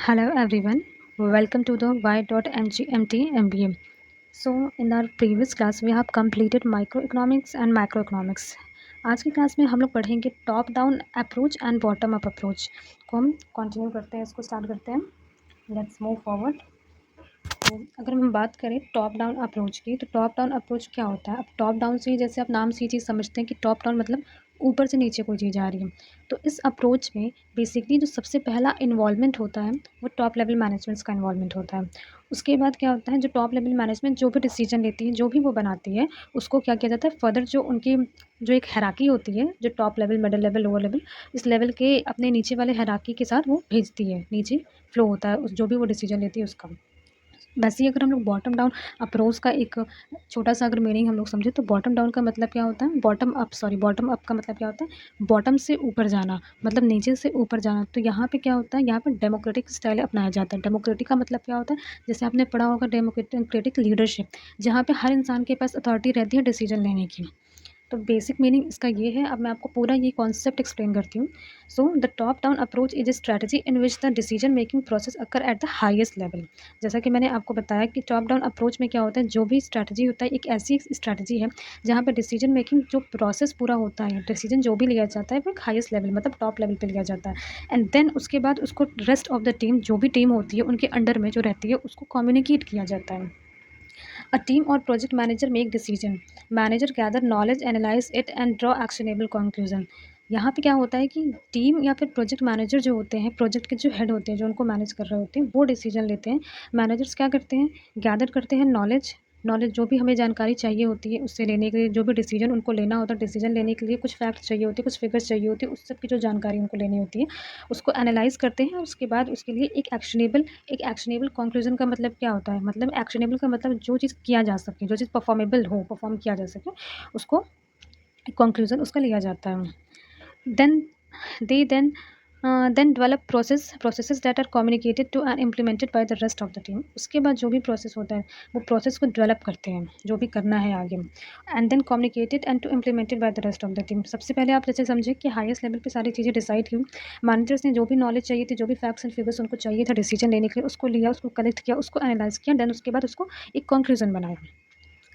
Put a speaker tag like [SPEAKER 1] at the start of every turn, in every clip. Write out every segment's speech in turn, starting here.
[SPEAKER 1] Hello everyone, welcome to the Y.MGMT MBA. So in our previous class we have completed microeconomics and macroeconomics. आज की class में हम लोग पढ़ेंगे top down approach and bottom up approach को हम continue करते हैं, इसको स्टार्ट करते हैं. Let's move forward. तो अगर हम बात करें टॉप डाउन अप्रोच की, तो टॉप डाउन अप्रोच क्या होता है? अब टॉप डाउन से ही जैसे आप नाम से ये चीज़ समझते हैं कि टॉप डाउन मतलब ऊपर से नीचे कोई चीज़ आ रही है. तो इस अप्रोच में बेसिकली जो सबसे पहला इन्वॉल्वमेंट होता है वो टॉप लेवल मैनेजमेंट्स का इन्वॉल्वमेंट होता है. उसके बाद क्या होता है, जो टॉप लेवल मैनेजमेंट जो भी डिसीजन लेती है, जो भी वो बनाती है, उसको क्या किया जाता है, फर्दर जो उनकी जो एक हैराकी होती है, जो top level, middle level, lower level, इस लेवल के अपने नीचे वाले हैराकी के साथ वो भेजती है. नीचे फ्लो होता है उस जो भी वो डिसीजन लेती है उसका. वैसे ही अगर हम लोग बॉटम डाउन अप्रोच का एक छोटा-सा अगर मीनिंग हम लोग समझें, तो बॉटम डाउन का मतलब क्या होता है? बॉटम अप का मतलब क्या होता है? बॉटम से ऊपर जाना, मतलब नीचे से ऊपर जाना. तो यहाँ पे क्या होता है? यहाँ पे डेमोक्रेटिक स्टाइल अपनाया जाता है. डेमोक्रेटिक का मतलब क्या होता है? जैसे आपने पढ़ा होगा डेमोक्रेटिक लीडरशिप, जहाँ पे हर इंसान के पास अथॉरिटी रहती है डिसीजन लेने की. तो बेसिक मीनिंग इसका ये है. अब मैं आपको पूरा ये कॉन्सेप्ट एक्सप्लेन करती हूँ. सो the top down approach is a strategy in which the decision making process occur at the highest level. जैसा कि मैंने आपको बताया कि टॉप डाउन अप्रोच में क्या होता है, जो भी स्ट्रैटेजी होता है एक ऐसी स्ट्रैटेजी है जहाँ पर डिसीजन मेकिंग जो प्रोसेस पूरा होता है, डिसीजन जो भी लिया जाता है वो एक हाईएस्ट लेवल मतलब टॉप लेवल पे लिया जाता है. एंड देन उसके बाद उसको रेस्ट ऑफ द टीम, जो भी टीम होती है उनके अंडर में जो रहती है, उसको कम्युनिकेट किया जाता है. A team or project manager make decision. Manager gather knowledge, analyze it and draw actionable conclusion. यहाँ पे क्या होता है कि टीम या फिर प्रोजेक्ट मैनेजर जो होते हैं, प्रोजेक्ट के जो हेड होते हैं, जो उनको मैनेज कर रहे होते हैं, वो डिसीजन लेते हैं. मैनेजर्स क्या करते हैं? गैदर करते हैं नॉलेज. नॉलेज जो भी हमें जानकारी चाहिए होती है उससे लेने के लिए, जो भी डिसीजन उनको लेना होता है, डिसीजन लेने के लिए कुछ फैक्ट्स चाहिए होती है, कुछ फिगर्स चाहिए होती है, उस सब की जो जानकारी उनको लेनी होती है, उसको एनालाइज करते हैं. उसके बाद उसके लिए एक एक्शनेबल कंक्लूजन का मतलब क्या होता है? मतलब एक्शनेबल का मतलब जो चीज़ किया जा सके, जो चीज़ परफॉर्मेबल हो, परफॉर्म किया जा सके, उसको कंक्लूजन उसका लिया जाता है. Then they then develop processes that are communicated to and implemented by the rest of the team. उसके बाद जो भी प्रोसेस होता है वो प्रोसेस को डेवलप करते हैं, जो भी करना है आगे. And then communicated and to implemented by the rest of the team. सबसे पहले आप जैसे समझे कि हाईएस्ट लेवल पे सारी चीज़ें डिसाइड की. मैनेजर्स ने जो भी नॉलेज चाहिए थी, जो भी फैक्ट्स एंड फिगर्स उनको चाहिए था डिसीजन लेने के लिए, उसको लिया, उसको कलेक्ट किया, उसको एनालाइज किया. देन उसके बाद उसको एक कंक्लूजन बनाया.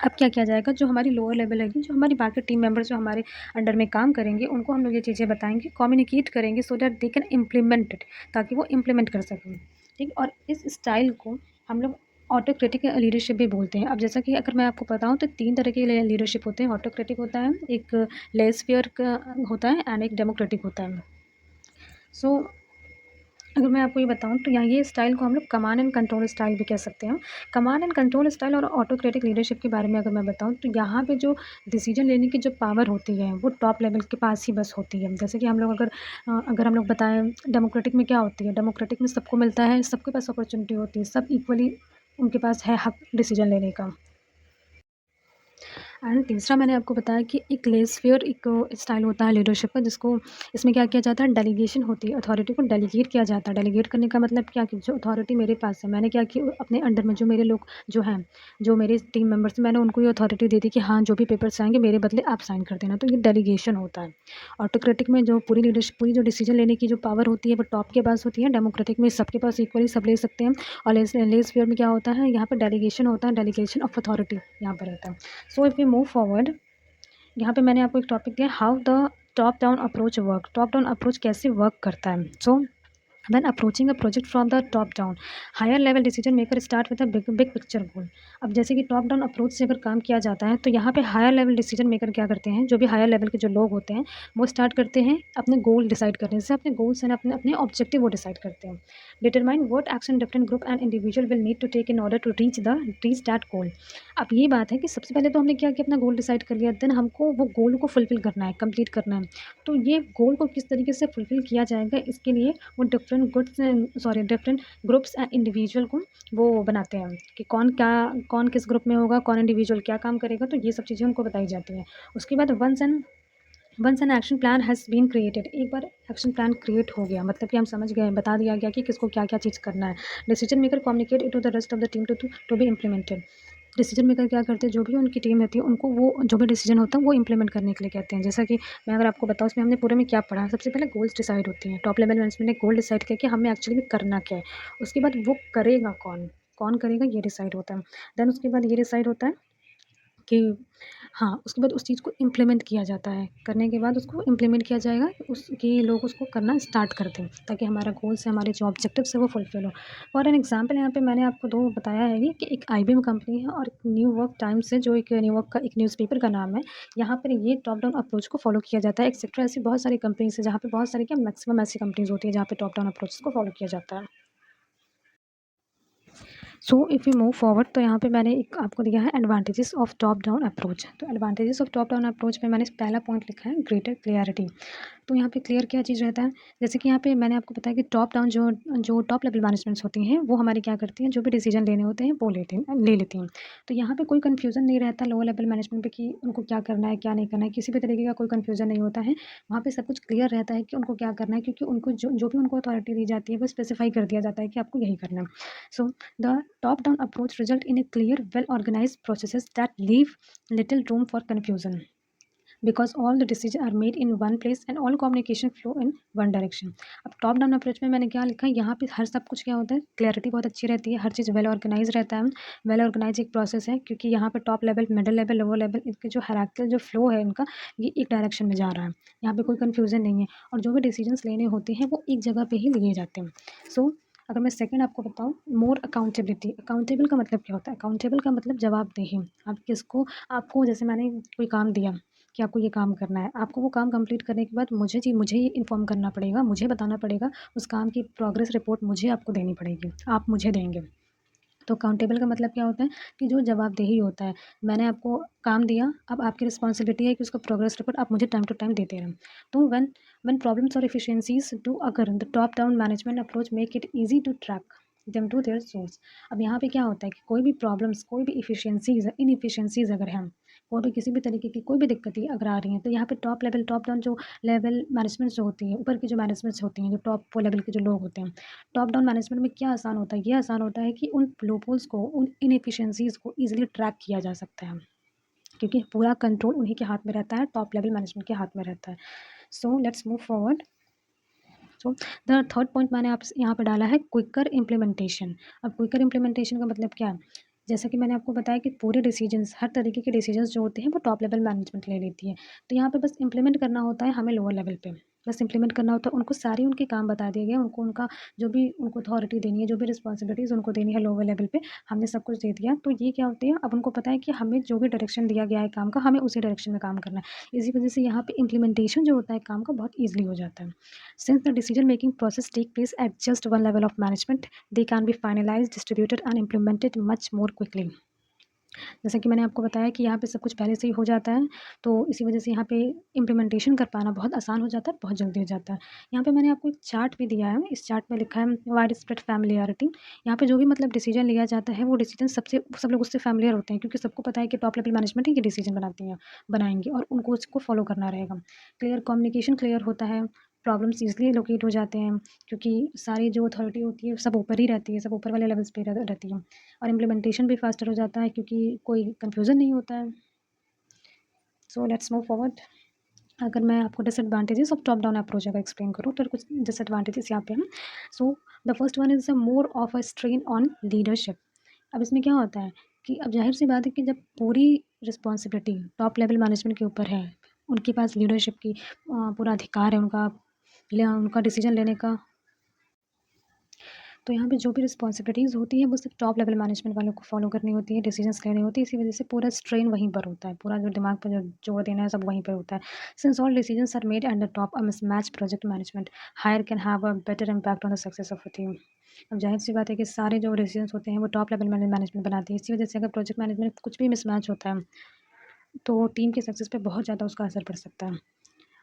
[SPEAKER 1] अब क्या किया जाएगा, जो हमारी लोअर लेवल है, जो हमारी बाकी टीम मेंबर्स जो हमारे अंडर में काम करेंगे, उनको हम लोग ये चीज़ें बताएंगे, कम्युनिकेट करेंगे, so that they can implement it, ताकि वो इम्प्लीमेंट कर सकें. ठीक. और इस स्टाइल को हम लोग ऑटोक्रेटिक लीडरशिप भी बोलते हैं. अब जैसा कि अगर मैं आपको बताऊं तो 3 तरह के लीडरशिप होते हैं. ऑटोक्रेटिक होता है, एक लेसफेयर का होता है एंड एक डेमोक्रेटिक होता है. सो अगर मैं आपको ये बताऊँ तो यहाँ ये स्टाइल को हम लोग कमांड एंड कंट्रोल स्टाइल भी कह सकते हैं. कमांड एंड कंट्रोल स्टाइल और ऑटोक्रेटिक लीडरशिप के बारे में अगर मैं बताऊँ तो यहाँ पे जो डिसीजन लेने की जो पावर होती है वो टॉप लेवल के पास ही बस होती है. जैसे कि हम लोग अगर हम लोग बताएं, डेमोक्रेटिक में क्या होती है? डेमोक्रेटिक में सबको मिलता है, सबके पास अपॉर्चुनिटी होती है, सब इक्वली उनके पास है हक डिसीजन लेने का. एंड तीसरा मैंने आपको बताया कि एक लेसफेयर एक स्टाइल होता है लीडरशिप का, जिसको इसमें क्या किया जाता है, डेलीगेशन होती है, अथॉरिटी को डेलीगेट किया जाता है. डेलीगेट करने का मतलब क्या कि जो अथॉरिटी मेरे पास है, मैंने क्या किया, अपने अंडर में जो मेरे लोग जो हैं, जो मेरे टीम मेंबर्स, मैंने उनको ये अथॉरिटी दे दी कि हाँ, जो भी पेपर्स आएंगे मेरे बदले आप साइन कर देना. तो ये डेलीगेशन होता है. ऑटोक्रेटिक में जो पूरी लीडरशिप, पूरी जो डिसीजन लेने की जो पावर होती है वो टॉप के पास होती है. डेमोक्रेटिक में सबके पास इक्वली सब ले सकते हैं. और लेसफेयर में क्या होता है, यहाँ पर डेलीगेशन होता है, डेलीगेशन ऑफ अथॉरिटी यहाँ पर रहता है. So if we move forward, यहाँ पे मैंने आपको एक टॉपिक दिया, how the top down approach work. Top down approach कैसे वर्क करता है. सो when approaching a project from the top down, higher level decision maker start with a big picture goal. अब जैसे कि टॉप डाउन अप्रोच से अगर काम किया जाता है तो यहाँ पे हायर लेवल डिसीजन मेकर क्या करते हैं, जो भी हायर लेवल के जो लोग होते हैं वो स्टार्ट करते हैं अपने गोल डिसाइड करने से, अपने गोल्स एंड अपने अपने ऑब्जेक्टिव वो डिसाइड करते हैं. Determine what action different group and individual will need to take in order to reach that goal. अब ये बात है कि सबसे पहले तो हमने क्या किया, अपना गोल डिसाइड कर लिया, देन हमको वो गोल को फुलफिल करना है, कंप्लीट करना है. तो ये गोल को किस तरीके से फुलफिल किया जाएगा, इसके लिए वो डिफरेंट ग्रुप्स एंड इंडिविजुअल को वो बनाते हैं कि कौन किस ग्रुप में होगा, कौन इंडिविजुअल क्या काम करेगा. तो ये सब चीज़ें उनको बताई जाती हैं. उसके बाद once an action plan has been created, एक बार एक्शन प्लान क्रिएट हो गया मतलब कि हम समझ गए, बता दिया गया कि किसको क्या क्या चीज़ करना है. Decision maker communicate it to the rest of the team to be implemented. Decision maker क्या करते हैं, जो भी उनकी टीम रहती है उनको वो जो भी डिसीजन होता है वो इम्प्लीमेंट करने के लिए कहते हैं। जैसा कि मैं अगर आपको बताऊँ उसमें हमने पूरे में क्या पढ़ा, सबसे पहले गोल्स डिसाइड होती हैं। टॉप लेवल मैनेजमेंट ने गोल डिसाइड किया कि हमें एक्चुअली में करना क्या है। उसके बाद वो करेगा कौन, कौन करेगा ये डिसाइड होता है। देन उसके बाद ये डिसाइड होता है कि हाँ, उसके बाद उस चीज़ को इम्प्लीमेंट किया जाता है। करने के बाद उसको इम्प्लीमेंट किया जाएगा उस कि लोग उसको करना स्टार्ट कर दें, ताकि हमारा गोल्स है, हमारे जो ऑब्जेक्टिव्स है वो फुलफ़िल हो। फॉर एन एग्ज़ाम्पल यहाँ पे मैंने आपको 2 बताया है ये कि एक आईबीएम कंपनी है और न्यूयॉर्क टाइम्स है, जो एक न्यूयॉर्क का एक न्यूज़पेपर का नाम है। यहाँ पर ये टॉप डाउन अप्रोच को फ़ॉलो किया जाता है। एक्सेट्रा ऐसी बहुत सारी कंपनीज़ हैं, जहाँ पे बहुत सारी क्या मैक्सिमम ऐसी कंपनीज़ होती है, जहाँ पे टॉप डाउन अप्रोच को फ़ॉलो किया जाता है। So if you move forward, तो यहाँ पे मैंने एक आपको दिया है advantages of top down approach. तो advantages of top down approach में मैंने पहला पॉइंट लिखा है ग्रेटर क्लियरिटी। तो यहाँ पे क्लियर क्या चीज़ रहता है, जैसे कि यहाँ पे मैंने आपको बताया कि टॉप डाउन जो जो टॉप लेवल मैनेजमेंट्स होती हैं वो हमारे क्या करती हैं, जो भी डिसीजन लेने होते हैं वो ले लेती हैं। तो यहाँ पे कोई कन्फ्यूज़न नहीं रहता लोअर लेवल मैनेजमेंट पे कि उनको क्या करना है क्या नहीं करना है, किसी भी तरीके का कोई कन्फ्यूज़न नहीं होता है। वहाँ पे सब कुछ क्लियर रहता है कि उनको क्या करना है, क्योंकि उनको जो जो भी उनको अथॉरिटी दी जाती है वो स्पेसिफाई कर दिया जाता है कि आपको यही करना है। So the top down approach result in a clear, well organized processes that leave little room for confusion, because all the decisions are made in one place and all communication flow in one direction. अब top down approach में मैंने क्या लिखा है, यहाँ पे हर सब कुछ क्या होता है, क्लैरिटी बहुत अच्छी रहती है, हर चीज़ वेल ऑर्गेनाइज रहता है। वेल ऑर्गेनाइज एक प्रोसेस है, क्योंकि यहाँ पे top level, middle level, lower level, इनके जो हायरार्किकल जो फ्लो है इनका, ये एक डायरेक्शन में जा रहा है। यहाँ पे कोई कन्फ्यूजन नहीं है और जो भी डिसीजंस लेने होते हैं वो एक जगह पे ही लिए जाते हैं। सो अगर मैं सेकंड आपको बताऊँ, मोर अकाउंटेबिलिटी। अकाउंटेबल का मतलब क्या होता है, अकाउंटेबल का मतलब जवाबदेही। आप किसको, आपको जैसे मैंने कोई काम दिया कि आपको ये काम करना है, आपको वो काम कंप्लीट करने के बाद मुझे ही इन्फॉर्म करना पड़ेगा, मुझे बताना पड़ेगा, उस काम की प्रोग्रेस रिपोर्ट मुझे आपको देनी पड़ेगी, आप मुझे देंगे। तो अकाउंटेबल का मतलब क्या होता है कि जो जवाबदेही होता है, मैंने आपको काम दिया, अब आपकी रिस्पॉन्सिबिलिटी है कि उसका प्रोग्रेस रिपोर्ट आप मुझे टाइम टू टाइम देते रहें। तो व्हेन प्रॉब्लम्स और efficiencies do occur, the top down management approach make it easy to track them to their source. अब यहाँ पे क्या होता है कि कोई भी प्रॉब्लम्स, कोई भी इफिशिएंसीज, इनएफिशिएंसीज अगर हैं, कोई भी किसी भी तरीके की कोई भी दिक्कतें अगर आ रही हैं, तो यहाँ पे टॉप लेवल, टॉप डाउन जो लेवल मैनेजमेंट जो होती है, ऊपर की जो मैनेजमेंट्स होती हैं, जो टॉप लेवल के जो लोग होते हैं, टॉप डाउन मैनेजमेंट में क्या आसान होता है, ये आसान होता है कि उन लूपहोल्स को, उन इनएफिशिएंसीज को ईज़िली ट्रैक किया जा सकता है, क्योंकि पूरा कंट्रोल उन्हीं के हाथ में रहता है, टॉप लेवल मैनेजमेंट के हाथ में रहता है। So let's move forward. So the third point मैंने आप यहाँ पे डाला है क्विकर इम्प्लीमेंटेशन। अब क्विकर इम्प्लीमेंटेशन का मतलब क्या है, जैसा कि मैंने आपको बताया कि पूरे डिसीजंस, हर तरीके के डिसीजंस जो होते हैं वो टॉप लेवल मैनेजमेंट ले लेती है। तो यहाँ पे बस इम्प्लीमेंट करना होता है हमें लोअर लेवल पे, बस इम्प्लीमेंट करना होता है, उनको सारे उनके काम बता दिए गए, उनको उनका जो भी उनको अथॉरिटी देनी है, जो भी रिस्पॉन्सिबिलिटीज़ उनको देनी है लोअर लेवल पे, हमने सब कुछ दे दिया। तो ये क्या होती है, अब उनको पता है कि हमें जो भी डायरेक्शन दिया गया है काम का, हमें उसी डायरेक्शन में काम करना है। इसी वजह से यहाँ पे इम्प्लीमेंटेशन जो होता है काम का, बहुत ईजिली हो जाता है। Since the decision-making process take place at just one level of management, they can be finalized, distributed and implemented much more quickly. जैसा कि मैंने आपको बताया कि यहाँ पे सब कुछ पहले से ही हो जाता है, तो इसी वजह से यहाँ पे इम्प्लीमेंटेशन कर पाना बहुत आसान हो जाता है, बहुत जल्दी हो जाता है। यहाँ पे मैंने आपको एक चार्ट भी दिया है, इस चार्ट में लिखा है वाइड स्प्रेड फ़ैमिलियरिटी। यहाँ पे जो भी मतलब डिसीजन लिया जाता है, वो डिसीजन सब लोग उससे फ़ैमिलियर होते हैं, क्योंकि सबको पता है कि टॉप लेवल मैनेजमेंट ही ये डिसीजन बनाएँगे और उनको उसको फ़ॉलो करना रहेगा। क्लियर कम्युनिकेशन क्लियर होता है, प्रॉब्लम्स ईज़िली लोकेट हो जाते हैं, क्योंकि सारी जो अथॉरिटी होती है सब ऊपर ही रहती है, सब ऊपर वाले लेवल्स पे रहती है। और इम्प्लीमेंटेशन भी फास्टर हो जाता है, क्योंकि कोई कन्फ्यूज़न नहीं होता है। So let's move forward. अगर मैं आपको disadvantages of top down approach अगर एक्सप्लेन करूँ, तो कुछ डिसएडवांटेजेस यहाँ पे हैं। So the first one is a more of a strain on leadership. अब इसमें क्या होता है कि अब ज़ाहिर सी बात है कि जब पूरी रिस्पॉन्सिबिलिटी टॉप लेवल मैनेजमेंट के ऊपर है, उनके पास लीडरशिप की पूरा अधिकार है, उनका डिसीजन लेने का, तो यहाँ पे जो भी रिस्पॉन्सिबिलिटीज़ होती है वो सिर्फ टॉप लेवल मैनेजमेंट वालों को फॉलो करनी होती है, डिसीजंस लेने होती है। इसी वजह से पूरा स्ट्रेन वहीं पर होता है, पूरा जो दिमाग पर जो जोर देना है सब वहीं पर होता है। Since all decisions are made at the top, a mismatch project management higher can have a better impact on the success of a team. अब जाहिर सी बात है कि सारे जो डिसीजंस होते हैं वो टॉप लेवल मैनेजमेंट बनाती है। इसी वजह से अगर प्रोजेक्ट मैनेजमेंट कुछ भी मिसमैच होता है, तो टीम के सक्सेस पे बहुत ज़्यादा उसका असर पड़ सकता है।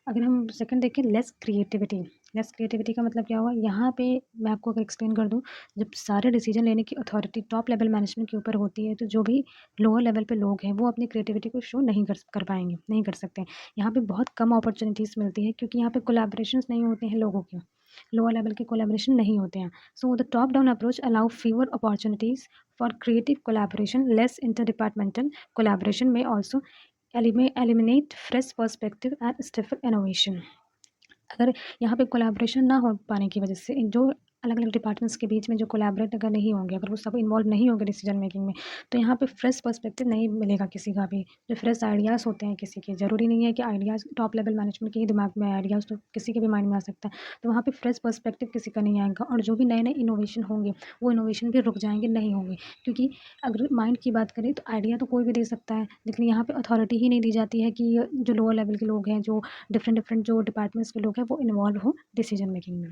[SPEAKER 1] अगर हम सेकंड देखें, लेस क्रिएटिविटी का मतलब क्या हुआ, यहाँ पे मैं आपको अगर एक्सप्लेन कर दूँ, जब सारे डिसीजन लेने की अथॉरिटी टॉप लेवल मैनेजमेंट के ऊपर होती है, तो जो भी लोअर लेवल पे लोग हैं वो अपनी क्रिएटिविटी को शो नहीं कर पाएंगे, नहीं कर सकते। यहाँ पे बहुत कम अपॉर्चुनिटीज़ मिलती है, क्योंकि यहाँ पे कोलैबोरेशंस नहीं होते हैं लोगों के। लोअर लेवल के कोलैबोरेशन नहीं होते हैं। So the top down approach allow fewer opportunities for creative collaboration, less interdepartmental collaboration में also eliminate fresh perspective and stifle innovation। अगर यहाँ पे कोलैबोरेशन ना हो पाने की वजह से जो अलग-अलग डिपार्टमेंट्स के बीच में जो कोलैबोरेट अगर नहीं होंगे, अगर वो सब इन्वॉल्व नहीं होंगे डिसीजन मेकिंग में, तो यहाँ पे फ्रेश पर्सपेक्टिव नहीं मिलेगा किसी का भी। जो फ्रेश आइडियाज़ होते हैं किसी के, ज़रूरी नहीं है कि आइडियाज़ टॉप लेवल मैनेजमेंट के ही दिमाग में आइडियाज़, तो किसी के भी माइंड में आ सकता है। तो वहाँ पे फ्रेश पर्सपेक्टिव किसी का नहीं आएगा और जो भी नए-नए इनोवेशन होंगे, वो इनोवेशन भी रुक जाएँगे, नहीं होंगे। क्योंकि अगर माइंड की बात करें तो आइडिया तो कोई भी दे सकता है, लेकिन यहाँ पे अथॉरिटी ही नहीं दी जाती है कि जो लोअर लेवल के लोग हैं, जो डिफरेंट जो डिपार्टमेंट्स के लोग हैं, वो इन्वॉल्व हो डिसीजन मेकिंग में।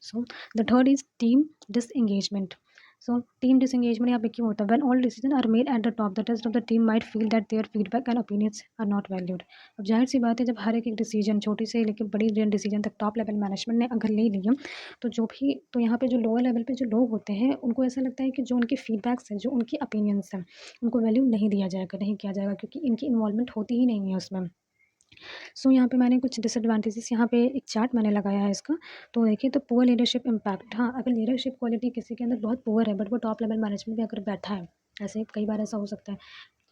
[SPEAKER 1] So the third is team disengagement. So team disengagement यहाँ पे क्यों होता है? When all decision are made at the top, the rest of the team might feel that their feedback and opinions are not valued. अब जाहिर सी बात है, जब हर एक डिसीजन छोटी से लेकर बड़ी डिसीजन तक टॉप लेवल मैनेजमेंट ने अगर ले लिया, तो जो भी तो यहाँ पे जो लोअर लेवल पे जो लोग होते हैं, उनको ऐसा लगता है कि जो उनके फीडबैक्स हैं, जो उनकी ओपिनियंस हैं, उनको वैल्यू नहीं दिया जाएगा, नहीं किया जाएगा, क्योंकि इनकी इन्वॉल्वमेंट होती ही नहीं है उसमें। सो यहाँ पे मैंने कुछ डिसएडवांटेजेस, यहाँ पे एक चार्ट मैंने लगाया है इसका। तो देखिए, तो पुअर लीडरशिप इम्पैक्ट। हाँ, अगर लीडरशिप क्वालिटी किसी के अंदर बहुत पुअर है, बट वो टॉप लेवल मैनेजमेंट में अगर बैठा है, ऐसे कई बार ऐसा हो सकता है,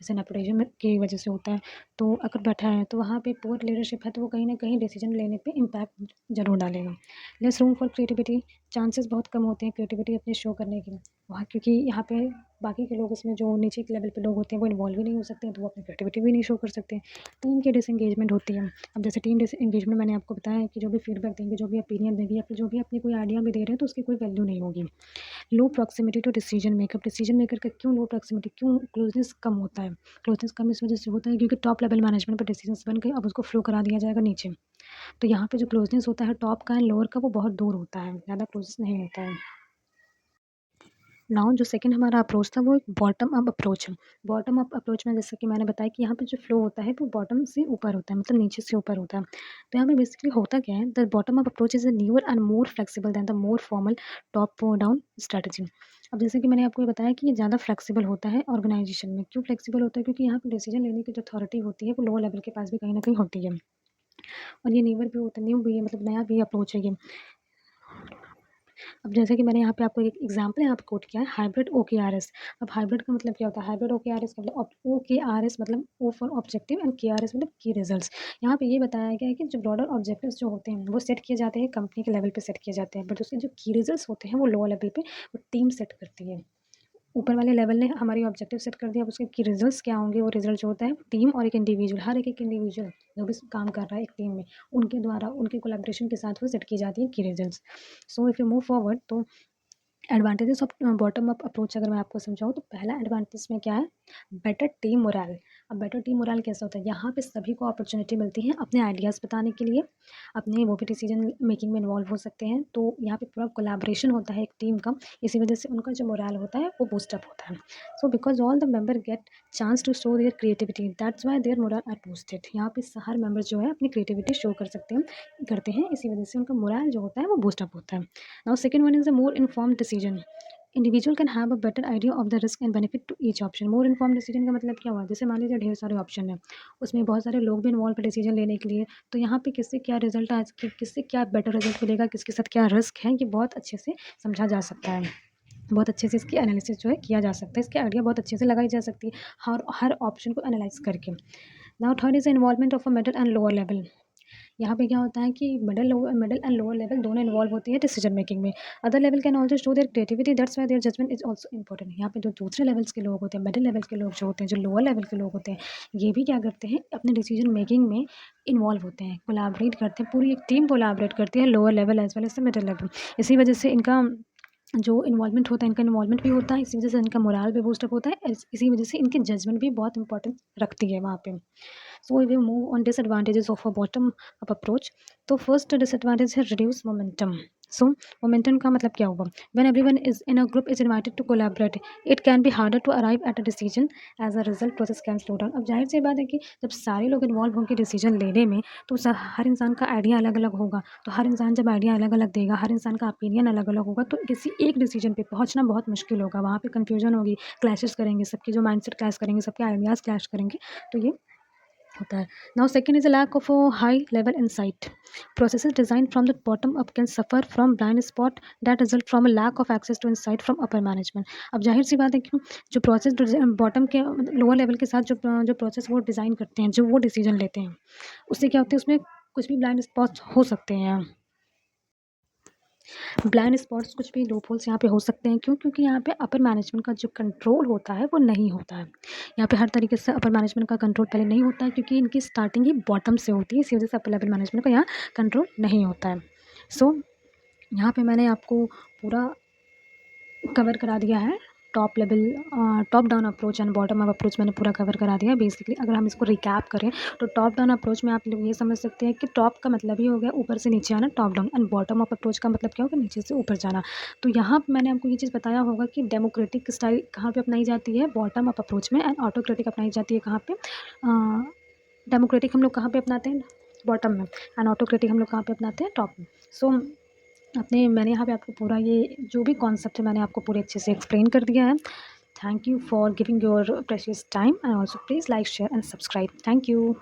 [SPEAKER 1] जैसे नेपोटिज्म की वजह से होता है, तो अगर बैठा है तो वहाँ पे पुअर लीडरशिप है, तो वो कहीं ना कहीं डिसीजन लेने पे इम्पैक्ट जरूर डालेगा। Less room for creativity, chances बहुत कम होते हैं क्रिएटिविटी अपने शो करने के वहाँ, क्योंकि यहाँ पे बाकी के लोग, इसमें जो नीचे के लेवल पे लोग होते हैं, वो इन्वॉल्व ही नहीं हो सकते हैं, तो वो अपनी क्रिएटिविटी भी नहीं शो कर सकते। टीम की डिसएंगेजमेंट होती है। अब जैसे टीम डिसएंगेजमेंट मैंने आपको बताया है कि जो भी फीडबैक देंगे, जो भी ओपिनियन देंगे, या फिर जो भी अपनी कोई आइडिया भी दे रहे हैं, तो उसकी कोई वैल्यू नहीं होगी। Low proximity to decision maker. Decision maker का क्यों लो प्रॉक्सिमिटी, क्यों क्लोजनेस कम होता है? क्लोजनेस कम इस वजह से होता है क्योंकि टॉप लेवल मैनेजमेंट पर डिसीजंस बन गए, अब उसको फ्लो करा दिया जाएगा नीचे। तो यहाँ पे जो क्लोजनेस होता है टॉप का एंड लोअर का, वो बहुत दूर होता है, ज़्यादा क्लोजनेस नहीं होता है। नाउ जो सेकंड हमारा अप्रोच था, वो एक बॉटम अप अप्रोच है। बॉटम अप अप्रोच में जैसा कि मैंने बताया कि यहाँ पे जो फ्लो होता है, वो बॉटम से ऊपर होता है, मतलब नीचे से ऊपर होता है। तो यहाँ पे बेसिकली होता क्या है, the bottom up approach is a newer and more flexible than the more formal top down strategy. अब जैसे कि मैंने आपको ये बताया कि ये ज़्यादा फ्लेक्सिबल होता है ऑर्गेनाइजेशन में। क्यों फ्लेक्सिबल होता है? क्योंकि यहाँ पे डिसीजन लेने की जो अथॉरिटी होती है, वो लोअर लेवल के पास भी कहीं ना कहीं होती है। और ये न्यूअर भी होता है, न्यू भी है, मतलब नया भी अप्रोच है ये। अब जैसे कि मैंने यहाँ पे आपको एक एग्जांपल यहाँ पे कोट किया है, हाइब्रिड ओकेआरएस। अब हाइब्रिड का मतलब क्या होता है? हाइब्रिड ओकेआरएस का मतलब, ओकेआरएस मतलब O for objective and KRs मतलब की रिजल्ट्स। यहाँ पे ये बताया गया है कि जो ब्रॉडर ऑब्जेक्टिव्स जो होते हैं, वो सेट किए जाते हैं कंपनी के लेवल पे सेट किए जाते हैं, बट उसके जो की रिजल्ट्स होते हैं, वो लोअर लेवल पे वो टीम सेट करती है। ऊपर वाले लेवल ने हमारी ऑब्जेक्टिव सेट कर दिया, अब उसके की रिजल्ट्स क्या होंगे? वो रिजल्ट जो होता है टीम और एक इंडिविजुअल, हर एक इंडिविजुअल जो भी काम कर रहा है एक टीम में, उनके द्वारा उनके कोलैबोरेशन के साथ वो सेट की जाती है की results. So if you move forward, तो advantages of bottom up approach अगर मैं आपको समझाऊँ, तो पहला एडवांटेज में क्या है? Better team moral. अब बेटर टीम मोरल कैसा होता है? यहाँ पे सभी को अपॉर्चुनिटी मिलती है अपने आइडियाज़ बताने के लिए, अपने वो भी डिसीजन मेकिंग में इन्वॉल्व हो सकते हैं, तो यहाँ पे पूरा कोलैबोरेशन होता है एक टीम का। इसी वजह से उनका जो मोरल होता है, वो बूस्ट अप होता है। So because all the member get chance to show their creativity, that's why their morale are boosted. यहाँ पे हर मेंबर जो है अपनी क्रिएटिविटी शो कर सकते हैं, करते हैं, इसी वजह से उनका मोरल जो होता है, वो बूस्ट अप होता है। Now second one is a more informed decision. Individual can have a better idea of the risk and benefit to each option. More inform decision का मतलब क्या हुआ? जैसे मान लीजिए ढेर सारे ऑप्शन है, उसमें बहुत सारे लोग भी इन्वॉल्व है डिसीजन लेने के लिए, तो यहाँ पे किससे क्या रिजल्ट आ, किससे क्या बेटर रिजल्ट मिलेगा, किसके साथ क्या रिस्क है, ये बहुत अच्छे से समझा जा सकता है। बहुत अच्छे से इसकी एनालिसिस जो है किया जा सकता है, इसकी आइडिया बहुत अच्छे से लगाई जा सकती है, हर ऑप्शन को एनालाइज करके। Now third is involvement of a middle and lower level. यहाँ पे क्या होता है कि मिडल एंड लोअर लेवल दोनों इन्वॉल्व होती है डिसीजन मेकिंग में। Other level can also show their creativity, that's why their judgement is also important. यहाँ पे जो दूसरे लेवल्स के लोग होते हैं, मिडिल लेवल के लोग जो होते हैं, जो लोअर लेवल के लोग होते हैं, ये भी क्या करते हैं? अपने डिसीजन मेकिंग में इन्वॉल्व होते हैं, कोलैबोरेट करते हैं, पूरी एक टीम कोलैबोरेट करती है, lower level as well as the middle level. इसी वजह से इनका जो इन्वॉल्वमेंट होता है, इनका इन्वॉल्वमेंट भी होता है, इसी वजह से इनका मोरल भी बूस्टअप होता है, इसी वजह से इनकी जजमेंट भी बहुत इंपॉर्टेंट रखती है वहाँ पे। So we will move on disadvantages of a bottom up approach. तो फर्स्ट डिसएडवांटेज है रिड्यूस मोमेंटम। सो मोमेंटम का मतलब क्या हुआ? When everyone is in a group is invited to collaborate, it can be harder to arrive at a decision, as a result process can slow down. अब जाहिर सी बात है कि जब सारे लोग इन्वॉल्व होंगे डिसीजन लेने में, तो हर इंसान का आइडिया अलग अलग होगा, तो हर इंसान जब आइडिया अलग अलग देगा, हर इंसान का ओपिनियन अलग अलग होगा, तो किसी एक डिसीजन पे पहुंचना बहुत मुश्किल होगा, वहाँ पे कन्फ्यूजन होगी, क्लैशेस करेंगे, सबके जो माइंडसेट क्लैश करेंगे, सबके आइडियाज़ क्लैश करेंगे, तो ये होता है। Now second is a lack of high level insight. Processes design from the bottom up can suffer from blind spot that result from a lack of access to insight from upper management. अब जाहिर सी बात है कि जो process bottom के lower level के साथ जो प्रोसेस वो डिज़ाइन करते हैं, जो वो डिसीजन लेते हैं, उससे क्या होता है, उसमें कुछ भी ब्लाइंड स्पॉट्स हो सकते हैं। ब्लाइंड स्पॉट्स कुछ भी लूप होल्स यहाँ पे हो सकते हैं। क्यों? क्योंकि यहाँ पे अपर मैनेजमेंट का जो कंट्रोल होता है वो नहीं होता है। यहाँ पे हर तरीके से अपर मैनेजमेंट का कंट्रोल पहले नहीं होता है, क्योंकि इनकी स्टार्टिंग ही बॉटम से होती है। इसी वजह से अपर लेवल मैनेजमेंट का यहाँ कंट्रोल नहीं होता है। सो यहाँ पे मैंने आपको पूरा कवर करा दिया है। Top level top down approach and bottom up approach मैंने पूरा कवर करा दिया है। बेसिकली अगर हम इसको रिकैप करें तो टॉप डाउन अप्रोच में आप लोग ये समझ सकते हैं कि टॉप का मतलब ही हो गया ऊपर से नीचे आना, top down, and bottom up approach का मतलब क्या होगा, नीचे से ऊपर जाना। तो यहाँ पे मैंने आपको ये चीज़ बताया होगा कि डेमोक्रेटिक स्टाइल कहाँ पे अपनाई जाती है, बॉटम अप अप्रोच में, एंड ऑटोक्रेटिक अपनाई जाती है कहाँ पे, डेमोक्रेटिक हम लोग कहाँ पे अपनाते हैं, बॉटम में, एंड ऑटोक्रेटिक हम लोग कहाँ पे अपनाते हैं, टॉप में। सो मैंने यहाँ पे आपको पूरा ये जो भी कॉन्सेप्ट है मैंने आपको पूरे अच्छे से एक्सप्लेन कर दिया है। Thank you for giving your precious time, and also please like, share and subscribe. Thank you.